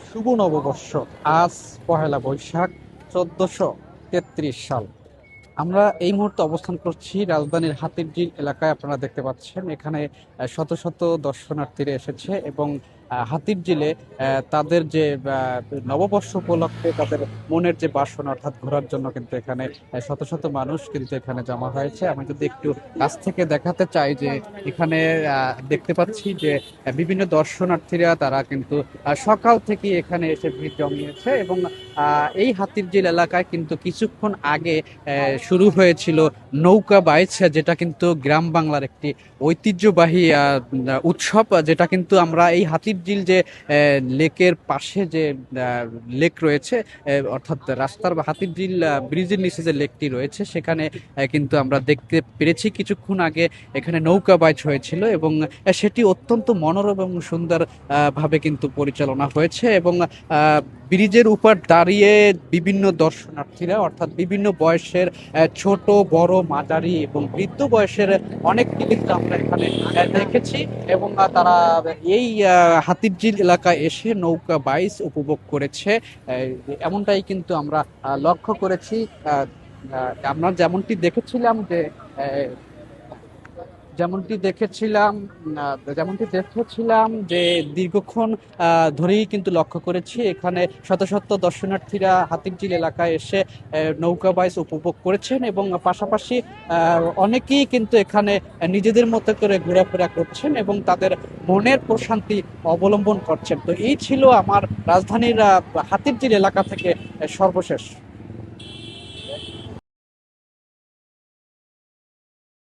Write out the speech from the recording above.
শুভ নববর্ষ। আজ পহেলা বৈশাখ, 1433 সাল। আমরা এই মুহূর্তে অবস্থান করছি রাজধানীর হাতিরঝিল এলাকায়। আপনারা দেখতে পাচ্ছেন এখানে শত শত দর্শনার্থীরা এসেছে এবং হাতিরঝিলে তাদের যে নববর্ষ উপলক্ষে তাদের মনের যে বাসনা অর্থাৎ ঘোরার জন্য কিন্তু এখানে শত শত মানুষ কিন্তু এখানে জমা হয়েছে। আমি যদি একটু কাছ থেকে দেখাতে চাই যে এখানে দেখতে পাচ্ছি যে বিভিন্ন দর্শনার্থীরা তারা কিন্তু সকাল থেকে এখানে এসে ভিড় জমিয়েছে এবং এই হাতিরঝিল এলাকায় কিন্তু কিছুক্ষণ আগে শুরু হয়েছিল নৌকা বাইচ, যেটা কিন্তু গ্রাম বাংলার একটি ঐতিহ্যবাহী উৎসব, যেটা কিন্তু আমরা এই হাতিরঝিল যে লেকের পাশে যে লেক রয়েছে, অর্থাৎ রাস্তার বা হাতিরঝিল ব্রিজের নিচে যে লেকটি রয়েছে সেখানে কিন্তু আমরা দেখতে পেরেছি কিছুক্ষণ আগে এখানে নৌকা বাইচ হয়েছিল এবং সেটি অত্যন্ত মনোরম এবং সুন্দর ভাবে কিন্তু পরিচালনা হয়েছে এবং ব্রিজের উপর দাঁড়িয়ে বিভিন্ন দর্শনার্থীরা অর্থাৎ বিভিন্ন বয়সের ছোট বড় মাঝারি এবং বৃদ্ধ বয়সের অনেককে কিন্তু আমরা এখানে দেখেছি এবং তারা এই হাতিরঝিল এলাকায় এসে নৌকা বাইচ উপভোগ করেছে। এমনটাই কিন্তু আমরা লক্ষ্য করেছি। আমরা যেমনটি দেখেছিলাম যে দীর্ঘক্ষণ ধরেই কিন্তু লক্ষ্য করেছি এখানে শত শত দর্শনার্থীরা হাতিরঝিল এলাকায় এসে নৌকা বাইচ উপভোগ করেছেন এবং পাশাপাশি অনেকেই কিন্তু এখানে নিজেদের মতো করে ঘোরাফেরা করছেন এবং তাদের মনের প্রশান্তি অবলম্বন করছেন। তো এই ছিল আমার রাজধানীর হাতিরঝিল এলাকা থেকে সর্বশেষ।